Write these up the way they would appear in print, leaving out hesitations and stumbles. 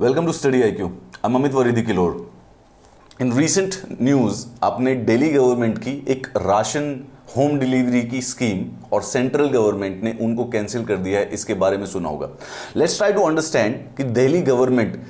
Welcome to Study IQ. I am Amit वरीदी Kilhor. In recent news आपने Delhi government की एक राशन होम डिलीवरी की स्कीम और सेंट्रल गवर्नमेंट ने उनको कैंसिल कर दिया है, इसके बारे में सुना होगा। लेट्स ट्राई टू अंडरस्टैंड कि दिल्ली गवर्नमेंट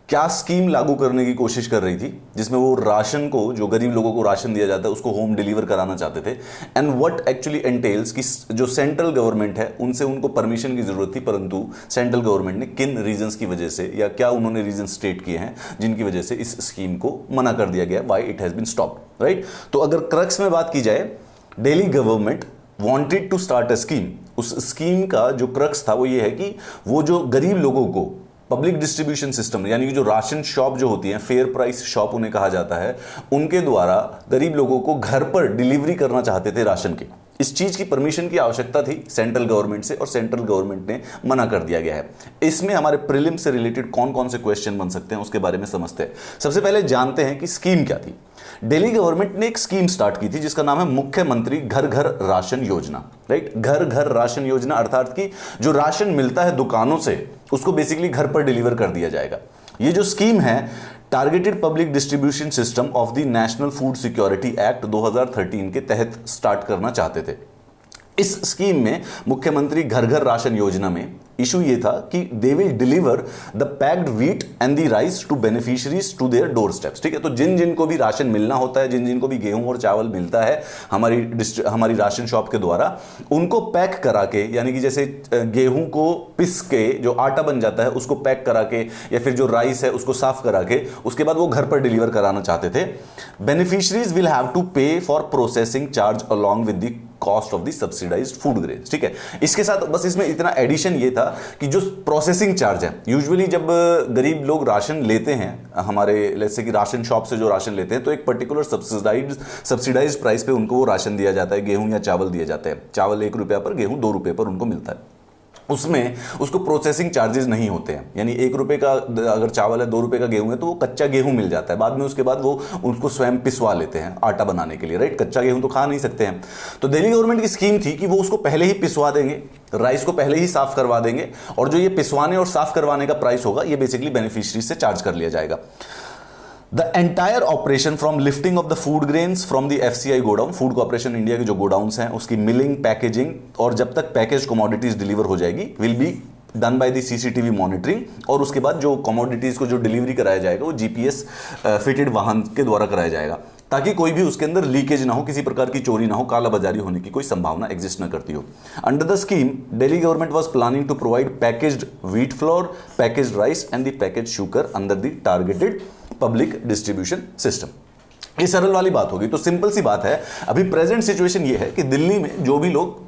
क्या स्कीम लागू करने की कोशिश कर रही थी जिसमें वो राशन को, जो गरीब लोगों को राशन दिया जाता है, उसको होम डिलीवर कराना चाहते थे। एंड व्हाट एक्चुअली एंटेल्स कि जो सेंट्रल गवर्नमेंट है उनसे उनको परमिशन की जरूरत थी, परंतु सेंट्रल गवर्नमेंट ने किन रीजंस की वजह से या क्या उन्होंने रीजन स्टेट किए हैं जिनकी वजह से इस स्कीम को मना कर दिया गया, why it has been stopped, right. तो अगर क्रक्स में बात की जाए, Delhi government wanted to start a scheme. उस स्कीम का जो क्रक्स था वो ये है कि वो जो गरीब लोगों को पब्लिक डिस्ट्रीब्यूशन सिस्टम, यानी कि जो राशन शॉप जो होती हैं, फेयर प्राइस शॉप उन्हें कहा जाता है, उनके द्वारा गरीब लोगों को घर पर डिलीवरी करना चाहते थे राशन की। इस चीज की परमिशन की आवश्यकता थी सेंट्रल गवर्नमेंट से और सेंट्रल गवर्नमेंट ने मना कर दिया गया है। इसमें हमारे प्रीलिम से रिलेटेड कौन कौन से क्वेश्चन बन सकते हैं उसके बारे में समझते हैं। सबसे पहले जानते हैं कि स्कीम क्या थी। दिल्ली गवर्नमेंट ने एक स्कीम स्टार्ट की थी जिसका नाम है मुख्यमंत्री घर घर राशन योजना, राइट। घर घर राशन योजना अर्थात कि जो राशन मिलता है दुकानों से उसको बेसिकली घर पर डिलीवर कर दिया जाएगा। ये जो स्कीम है targeted public distribution system of the national food security act 2013 के तहत स्टार्ट करना चाहते थे। इस स्कीम में मुख्यमंत्री घर घर राशन योजना में इशू ये था कि they will deliver the packed wheat and the rice to beneficiaries to their door steps, ठीक है। तो जिन जिन को भी राशन मिलना होता है, जिन जिन को भी गेहूं और चावल मिलता है हमारी राशन शॉप के द्वारा, उनको पैक करा के, यानी कि जैसे गेहूं को पिस के जो आटा बन जाता है उसको पैक करा के, या फिर जो राइस है उसको साफ करा के उसके बाद वो घर पर डिलीवर कराना चाहते थे। बेनिफिशियरीज विल हैव टू पे for processing charge along with the cost of the subsidised food grains, ठीक है। इसके साथ बस इसमें इतना एडिशन ये था कि जो प्रोसेसिंग चार्ज है, यूजुअली जब गरीब लोग राशन लेते हैं हमारे जैसे कि राशन शॉप से जो राशन लेते हैं, तो एक पर्टिकुलर सब्सिडाइज्ड प्राइस पे उनको वो राशन दिया जाता है, गेहूं या चावल दिया जाता है। चावल 1 रुपया पर, गेहूं 2 रुपये पर उनको मिलता है। उसमें उसको प्रोसेसिंग चार्जेस नहीं होते हैं, यानी 1 रुपये का अगर चावल है, 2 रुपये का गेहूं है, तो वो कच्चा गेहूं मिल जाता है। बाद में उसके बाद वो उसको स्वयं पिसवा लेते हैं आटा बनाने के लिए, राइट। कच्चा गेहूं तो खा नहीं सकते हैं। तो दिल्ली गवर्नमेंट की स्कीम थी कि वो उसको पहले ही पिसवा देंगे, राइस को पहले ही साफ करवा देंगे, और जो ये पिसवाने और साफ करवाने का प्राइस होगा ये बेसिकली बेनिफिशियरी से चार्ज कर लिया जाएगा। The entire operation from lifting of the food grains from the FCI godown, food corporation India के जो गोडाउन्स हैं, उसकी मिलिंग, पैकेजिंग और जब तक पैकेज कमोडिटीज डिलीवर हो जाएगी, will be done by the CCTV monitoring. और उसके बाद जो कमोडिटीज को जो डिलीवरी कराया जाएगा वो जीपीएस फिटेड वाहन के द्वारा कराया जाएगा, ताकि कोई भी उसके अंदर लीकेज ना हो, किसी प्रकार की चोरी ना हो, कालाबाजारी होने की कोई संभावना एग्जिस्ट ना करती हो। Under the scheme Delhi government was planning to provide packaged wheat flour, packaged rice and the packaged sugar under the targeted public distribution system. ये सरल वाली बात होगी। तो सिंपल सी बात है, अभी प्रेजेंट सिचुएशन ये है कि दिल्ली में जो भी लोग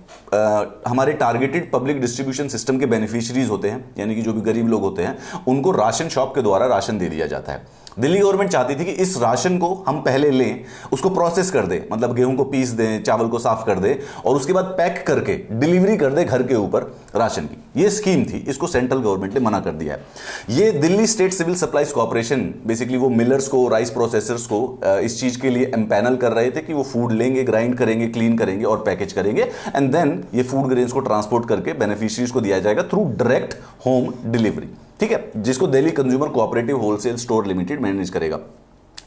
हमारे टारगेटेड पब्लिक डिस्ट्रीब्यूशन सिस्टम के बेनिफिशियरीज होते हैं, यानी कि जो भी गरीब लोग होते हैं, उनको राशन शॉप के द्वारा राशन दे दिया जाता है। दिल्ली गवर्नमेंट चाहती थी कि इस राशन को हम पहले लें, उसको प्रोसेस कर दें, मतलब गेहूं को पीस दें, चावल को साफ कर दें, और उसके बाद पैक करके डिलीवरी कर दें घर के ऊपर राशन की। ये स्कीम थी, इसको सेंट्रल गवर्नमेंट ने मना कर दिया है। ये Delhi state civil supplies corporation basically वो मिलर्स को, राइस प्रोसेसर्स को इस चीज के लिए एम्पैनल कर रहे थे कि वो फूड लेंगे, ग्राइंड करेंगे, क्लीन करेंगे और पैकेज करेंगे, एंड देन ये फूड ग्रेन्स को ट्रांसपोर्ट करके बेनिफिशियरीज को दिया जाएगा थ्रू डायरेक्ट होम डिलीवरी, ठीक है, जिसको Delhi consumer cooperative wholesale store limited manage करेगा।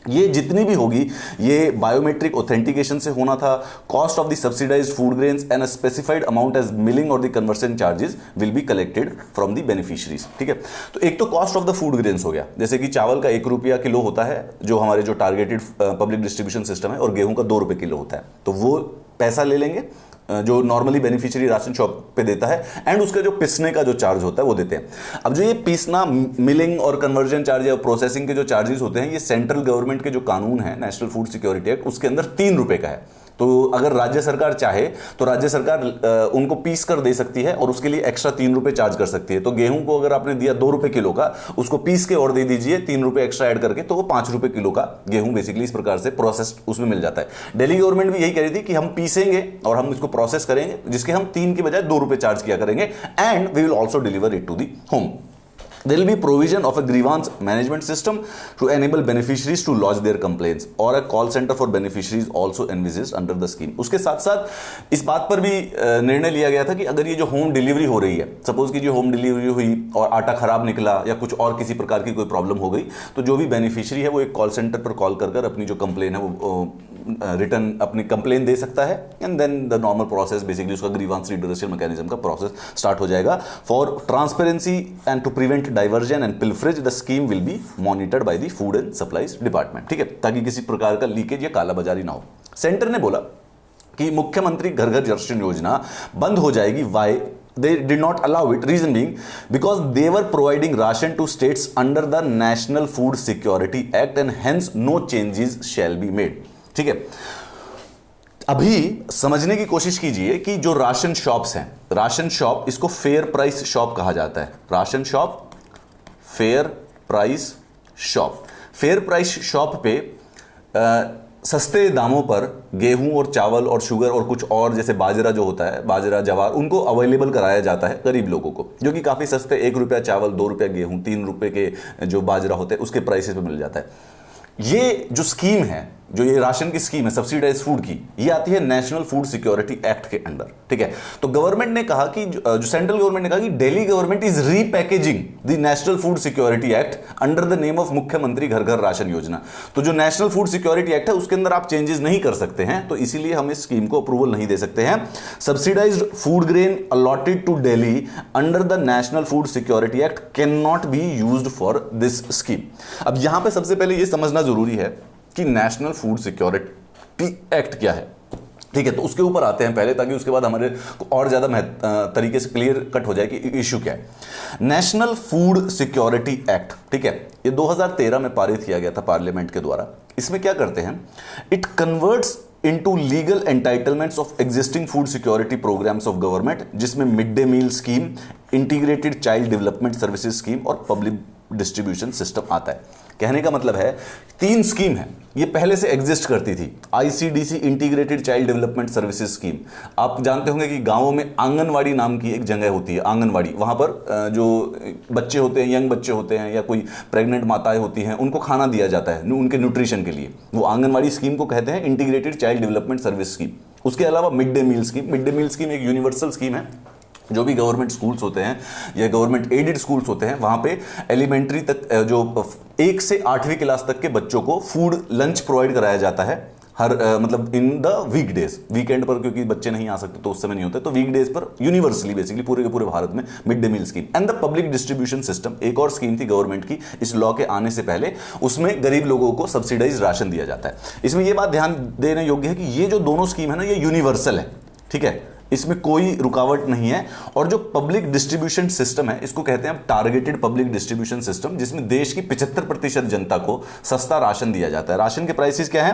ये जितनी भी होगी ये बायोमेट्रिक ऑथेंटिकेशन से होना था। Cost of the subsidised food grains and a specified amount as milling और the conversion charges will be collected from the beneficiaries, ठीक है। तो एक तो cost of the food grains हो गया, जैसे कि चावल का 1 रुपया किलो होता है जो हमारे जो टारगेटेड पब्लिक डिस्ट्रीब्यूशन सिस्टम है, और गेहूं का 2 रुपये किलो होता है। तो वो पैसा ले लेंगे जो नॉर्मली बेनिफिशियरी राशन शॉप पे देता है, एंड उसका जो पिसने का जो चार्ज होता है वो देते हैं। अब जो ये पीसना, मिलिंग और कन्वर्जन चार्ज या प्रोसेसिंग के जो चार्जेस होते हैं, ये सेंट्रल गवर्नमेंट के जो कानून है नेशनल फूड सिक्योरिटी एक्ट, उसके अंदर 3 रुपए का है। तो अगर राज्य सरकार चाहे तो राज्य सरकार उनको पीस कर दे सकती है और उसके लिए एक्स्ट्रा 3 रुपए चार्ज कर सकती है। तो गेहूं को अगर आपने दिया 2 रुपए किलो का, उसको पीस के और दे दीजिए 3 रुपए एक्स्ट्रा ऐड करके, तो वो 5 रुपए किलो का गेहूं बेसिकली इस प्रकार से प्रोसेस्ड उसमें मिल जाता है। दिल्ली गवर्नमेंट भी यही कह रही थी कि हम पीसेंगे और हम इसको प्रोसेस करेंगे, जिसके हम 3 की बजाय 2 रुपए चार्ज किया करेंगे, and we will also deliver it to the home. There will be provision of a grievance management system to enable beneficiaries to lodge their complaints or a call center for beneficiaries also envisaged under the scheme. उसके साथ साथ इस बात पर भी निर्णय लिया गया था कि अगर ये जो होम डिलीवरी हो रही है, सपोज की जो होम डिलीवरी हुई और आटा खराब निकला या कुछ और किसी प्रकार की कोई प्रॉब्लम हो गई, तो जो भी बेनिफिशियरी है वो एक कॉल सेंटर पर कॉल कर अपनी जो कंप्लेन है वो रिटर्न अपनी कंप्लेन दे सकता है, and then the normal process basically उसका ग्रीवांस रिड्रेसल मैकेनिज्म का प्रोसेस स्टार्ट हो जाएगा. For transparency and to prevent diversion and pilferage the scheme will be monitored by the food and supplies department. ठीक है, ताकि किसी प्रकार का लीकेज या कालाबाजारी ना हो. सेंटर ने बोला कि मुख्यमंत्री घर घर राशन योजना बंद हो जाएगी. Why they did not allow it, reason being because they were providing ration to states under the National Food Security Act and hence no changes shall be made. ठीक है, अभी समझने की कोशिश कीजिए कि जो राशन शॉप्स हैं, राशन शॉप, इसको फेयर प्राइस शॉप कहा जाता है. Ration shop, fair price shop. Fair price shop पे सस्ते दामों पर गेहूं और चावल और शुगर और कुछ और जैसे बाजरा जो होता है, बाजरा जवार, उनको अवेलेबल कराया जाता है गरीब लोगों को, जो कि काफ़ी सस्ते, 1 रुपया चावल, 2 रुपया गेहूं, 3 रुपये के जो बाजरा होते हैं उसके प्राइसेस पे मिल जाता है. ये जो स्कीम है, जो ये राशन की स्कीम है सब्सिडाइज फूड की, ये आती है नेशनल फूड सिक्योरिटी एक्ट के अंडर. ठीक है, तो गवर्नमेंट ने कहा कि जो सेंट्रल गवर्नमेंट ने कहा कि Delhi government is repackaging the national food security act under the name of मुख्यमंत्री घर घर राशन योजना. तो जो नेशनल फूड सिक्योरिटी एक्ट है उसके अंदर आप चेंजेस नहीं कर सकते हैं, तो इसीलिए हम इस स्कीम को अप्रूवल नहीं दे सकते हैं. Subsidized food grain allotted to Delhi under the national food security act can not be used for this scheme. अब यहां पे सबसे पहले यह समझना जरूरी है कि नेशनल फूड सिक्योरिटी एक्ट क्या है. ठीक है, तो उसके ऊपर आते हैं पहले, ताकि उसके बाद हमारे को और ज्यादा तरीके से क्लियर कट हो जाए कि इश्यू क्या है. नेशनल फूड सिक्योरिटी एक्ट, ठीक है, ये 2013 में पारित किया गया था पार्लियामेंट के द्वारा. इसमें क्या करते हैं, it converts into legal entitlements of existing food security programs of government, जिसमें mid day meal scheme, integrated child development services scheme और पब्लिक डिस्ट्रीब्यूशन सिस्टम आता है. कहने का मतलब है 3 स्कीम है, ये पहले से एग्जिस्ट करती थी. ICDC, integrated child development services scheme. आप जानते होंगे कि गांवों में आंगनवाड़ी नाम की एक जगह होती है, आंगनवाड़ी. वहां पर जो बच्चे होते हैं, यंग बच्चे होते हैं या कोई प्रेग्नेंट माताएं होती हैं, उनको खाना दिया जाता है उनके न्यूट्रिशन के लिए. वो आंगनवाड़ी स्कीम को कहते हैं integrated child development service scheme. उसके अलावा mid day meal scheme. Mid day meal scheme एक यूनिवर्सल स्कीम है. जो भी गवर्नमेंट स्कूल्स होते हैं या गवर्नमेंट एडेड स्कूल्स होते हैं, वहां पे एलिमेंट्री तक जो 1 से 8वीं क्लास तक के बच्चों को फूड लंच प्रोवाइड कराया जाता है हर मतलब in the week days. Weekend पर क्योंकि बच्चे नहीं आ सकते तो उस समय नहीं होते, तो वीक डेज पर यूनिवर्सली बेसिकली पूरे के पूरे भारत में mid day meal scheme. And the public distribution system, एक और स्कीम थी गवर्नमेंट की इस लॉ के आने से पहले. उसमें गरीब लोगों को सब्सिडाइज राशन दिया जाता है. इसमें यह बात ध्यान देने योग्य है कि ये जो दोनों स्कीम है ना, ये यूनिवर्सल है. ठीक है, इसमें कोई रुकावट नहीं है. और जो पब्लिक डिस्ट्रीब्यूशन सिस्टम है, इसको कहते हैं टारगेटेड पब्लिक डिस्ट्रीब्यूशन सिस्टम, जिसमें देश की 75% जनता को सस्ता राशन दिया जाता है. राशन के प्राइसेस क्या है,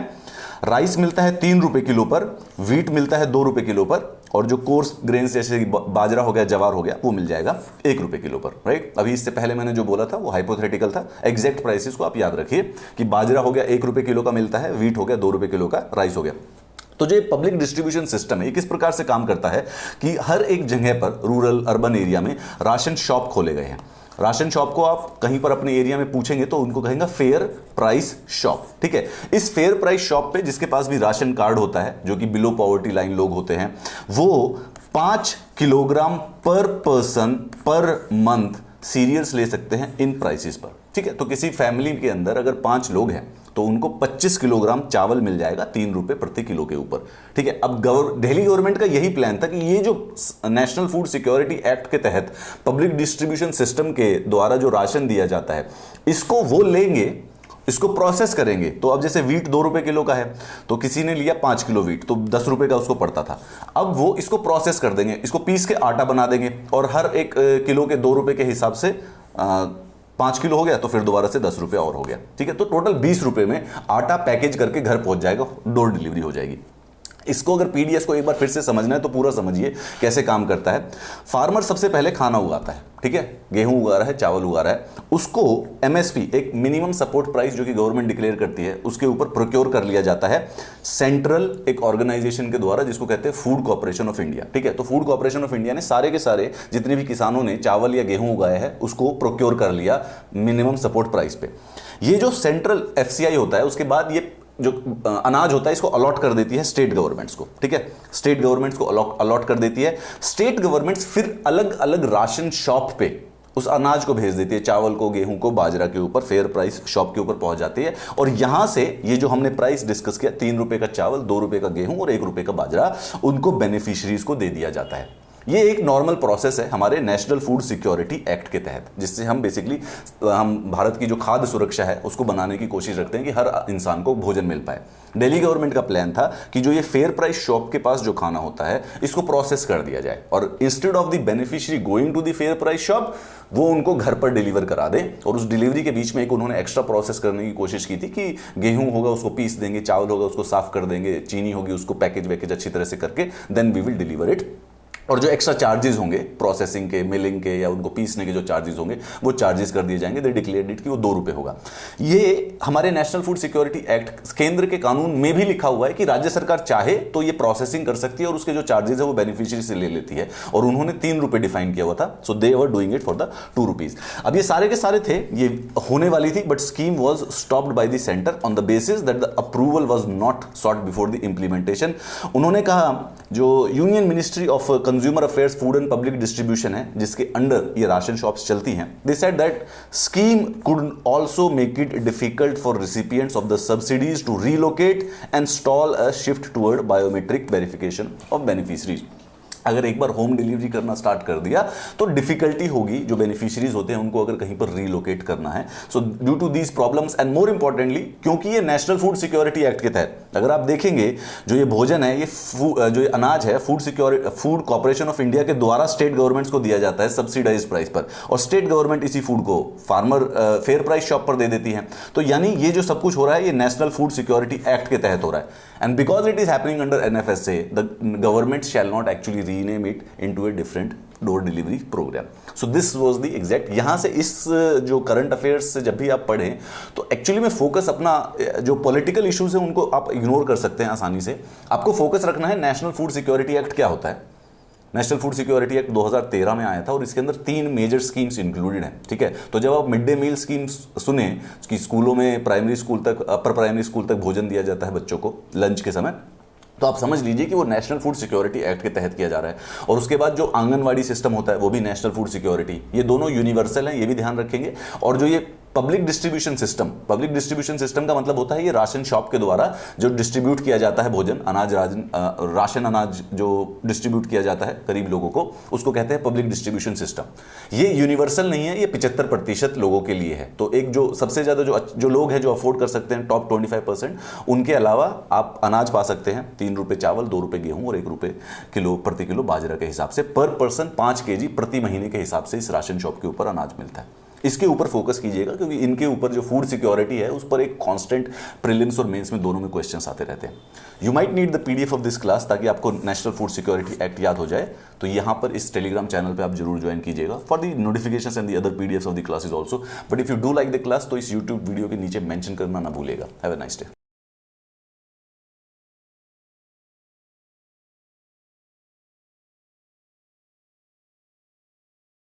राइस मिलता है 3 रुपए किलो पर, व्हीट मिलता है 2 रुपए किलो पर, और जो कोर्स ग्रेन्स जैसे बाजरा हो गया, जवार हो गया, वो मिल जाएगा 1 रुपए किलो पर. राइट, अभी इससे पहले मैंने जो बोला था वो हाइपोथेटिकल था. एग्जैक्ट प्राइसेस को आप याद रखिए कि बाजरा हो गया 1 रुपए किलो का मिलता है, व्हीट हो गया 2 रुपए किलो का, राइस हो गया. तो जो पब्लिक डिस्ट्रीब्यूशन सिस्टम है, किस प्रकार से काम करता है कि हर एक जगह पर रूरल अर्बन एरिया में राशन शॉप खोले गए हैं. राशन शॉप को आप कहीं पर अपने एरिया में पूछेंगे तो उनको कहेंगे फेयर प्राइस शॉप. ठीक है, इस फेयर प्राइस शॉप पे जिसके पास भी राशन कार्ड होता है, जो कि बिलो पॉवर्टी लाइन लोग होते हैं, वो 5 किलोग्राम पर पर्सन पर मंथ सीरियल्स ले सकते हैं इन प्राइसेस पर. ठीक है, तो किसी फैमिली के अंदर अगर 5 लोग हैं तो उनको 25 किलोग्राम चावल मिल जाएगा 3 रुपए प्रति किलो के ऊपर. ठीक है, अब दिल्ली गवर्नमेंट का यही प्लान था कि ये जो नेशनल फूड सिक्योरिटी एक्ट के तहत पब्लिक डिस्ट्रीब्यूशन सिस्टम के द्वारा जो राशन दिया जाता है, इसको वो लेंगे, इसको प्रोसेस करेंगे. तो अब जैसे व्हीट 2 रुपए किलो का है, तो किसी ने लिया 5 किलो व्हीट, तो 10 रुपए का उसको पड़ता था. अब वो इसको प्रोसेस कर देंगे, इसको पीस के आटा बना देंगे, और हर एक किलो के 2 रुपए के हिसाब से 5 किलो हो गया, तो फिर दोबारा से 10 रुपए और हो गया. ठीक है, तो टोटल 20 रुपए में आटा पैकेज करके घर पहुंच जाएगा, डोर डिलीवरी हो जाएगी. इसको अगर पीडीएस को एक बार फिर से समझना है तो पूरा समझिए कैसे काम करता है। फार्मर सबसे पहले खाना उगाता है, ठीक है, गेहूं उगा रहा है, चावल उगा रहा है, उसको एमएसपी एक मिनिमम सपोर्ट प्राइस जो कि गवर्नमेंट डिक्लेयर करती है उसके ऊपर प्रोक्योर कर लिया जाता है सेंट्रल एक ऑर्गेनाइजेशन के द्वारा जिसको कहते हैं फूड कॉर्पोरेशन ऑफ इंडिया, ठीक है। तो फूड कॉर्पोरेशन ऑफ इंडिया ने सारे के सारे जितने भी किसानों ने चावल या गेहूं उगाया है उसको प्रोक्योर कर लिया मिनिमम सपोर्ट प्राइस पे। ये जो सेंट्रल एफसीआई होता है उसके बाद ये जो अनाज होता है इसको अलॉट कर देती है स्टेट गवर्नमेंट्स को, ठीक है, स्टेट गवर्नमेंट्स को अलॉट कर देती है। स्टेट गवर्नमेंट्स फिर अलग अलग राशन शॉप पे उस अनाज को भेज देती है, चावल को, गेहूं को, बाजरा के ऊपर फेयर प्राइस शॉप के ऊपर पहुंच जाती है। और यहां से ये जो हमने प्राइस डिस्कस किया, 3 रुपए का चावल, 2 रुपए का गेहूं और 1 रुपए का बाजरा, उनको बेनिफिशियरीज को दे दिया जाता है। ये एक नॉर्मल प्रोसेस है हमारे नेशनल फूड सिक्योरिटी एक्ट के तहत, जिससे हम बेसिकली हम भारत की जो खाद्य सुरक्षा है उसको बनाने की कोशिश रखते हैं कि हर इंसान को भोजन मिल पाए। दिल्ली गवर्नमेंट का प्लान था कि जो ये फेयर प्राइस शॉप के पास जो खाना होता है इसको प्रोसेस कर दिया जाए और instead of the beneficiary going to the fair price shop वो उनको घर पर डिलीवर करा दे। और उस डिलीवरी के बीच में एक उन्होंने एक्स्ट्रा प्रोसेस करने की कोशिश की थी कि गेहूं होगा उसको पीस देंगे, चावल होगा उसको साफ कर देंगे, चीनी होगी उसको पैकेज वैकेज अच्छी तरह से करके then we will deliver it. और जो एक्स्ट्रा चार्जेस होंगे प्रोसेसिंग के, मिलिंग के या उनको पीसने के जो चार्जेस होंगे वो चार्जेस कर दिए जाएंगे। दे डिक्लेयर्ड इट कि वो 2 रुपए होगा। ये हमारे नेशनल फूड सिक्योरिटी एक्ट केंद्र के कानून में भी लिखा हुआ है कि राज्य सरकार चाहे तो ये प्रोसेसिंग कर सकती है और उसके जो चार्जेस है वो बेनिफिशियरी से ले लेती है। और उन्होंने 3 रुपए डिफाइन किया हुआ था, so they were doing it for the 2 rupees. अब ये सारे के सारे थे, ये होने वाली थी but scheme was stopped by the centre on the basis that the approval was not sought before the implementation. उन्होंने कहा जो union ministry of consumer affairs, food and public distribution है जिसके अंडर ये राशन शॉप्स चलती हैं, they said that scheme could also make it difficult for recipients of the subsidies to relocate and stall a shift toward biometric verification of beneficiaries. अगर एक बार home delivery करना start कर दिया तो difficulty होगी जो बेनिफिशियरीज होते हैं उनको अगर कहीं पर रीलोकेट करना है। So due to these problems and more importantly क्योंकि ये नेशनल फूड सिक्योरिटी एक्ट के तहत अगर आप देखेंगे जो ये भोजन है, ये जो ये अनाज है फूड कॉर्पोरेशन ऑफ इंडिया के द्वारा स्टेट गवर्नमेंट्स को दिया जाता है सब्सिडाइज प्राइस पर और स्टेट गवर्नमेंट इसी फूड को फार्मर फेयर प्राइस शॉप पर दे देती है। तो यानी ये जो सब कुछ हो रहा है ये नेशनल फूड सिक्योरिटी एक्ट के तहत हो रहा है। And because it is happening under NFSA the government shall not actually rename it into a different door delivery program. So this was the exact, यहां से इस जो करंट अफेयर्स से जब भी आप पढ़ें तो एक्चुअली में फोकस अपना जो पॉलिटिकल इश्यूज हैं उनको आप इग्नोर कर सकते हैं आसानी से। आपको फोकस रखना है नेशनल फूड सिक्योरिटी एक्ट क्या होता है। नेशनल फूड सिक्योरिटी एक्ट 2013 में आया था और इसके अंदर 3 मेजर स्कीम्स इंक्लूडेड हैं, ठीक है। तो जब आप मिड डे मील स्कीम्स सुने कि स्कूलों में प्राइमरी स्कूल तक, अपर प्राइमरी स्कूल तक भोजन दिया जाता है बच्चों को लंच के समय, तो आप समझ लीजिए कि वो नेशनल फूड सिक्योरिटी एक्ट के तहत किया जा रहा है। और उसके बाद जो आंगनवाड़ी सिस्टम होता है वो भी नेशनल फूड सिक्योरिटी, ये दोनों यूनिवर्सल हैं, ये भी ध्यान रखेंगे। और जो ये पब्लिक डिस्ट्रीब्यूशन सिस्टम का मतलब होता है ये राशन शॉप के द्वारा जो डिस्ट्रीब्यूट किया जाता है भोजन, राशन अनाज जो डिस्ट्रीब्यूट किया जाता है गरीब लोगों को, उसको कहते हैं पब्लिक डिस्ट्रीब्यूशन सिस्टम। ये यूनिवर्सल नहीं है, ये 75% लोगों के लिए है। तो एक जो सबसे ज्यादा जो लोग हैं जो अफोर्ड कर सकते हैं, टॉप 25%, उनके अलावा आप अनाज पा सकते हैं 3 रुपए चावल, 2 रुपए गेहूं और 1 रुपए प्रति किलो बाजरा के हिसाब से पर पर्सन 5 kg प्रति महीने के हिसाब से इस राशन शॉप के ऊपर अनाज मिलता है। इसके ऊपर फोकस कीजिएगा क्योंकि इनके ऊपर जो फूड सिक्योरिटी है उस पर एक कांस्टेंट प्रीलिम्स और मेंस में दोनों में क्वेश्चंस आते रहते हैं। You might need the PDF of this class ताकि आपको नेशनल फूड सिक्योरिटी एक्ट याद हो जाए। तो यहां पर इस टेलीग्राम चैनल पे आप जरूर ज्वाइन कीजिएगा for the notifications and the other PDFs of the classes also. But if you do like the class तो इस यूट्यूब वीडियो के नीचे मेंशन करना ना भूलिएगा। Have a nice day.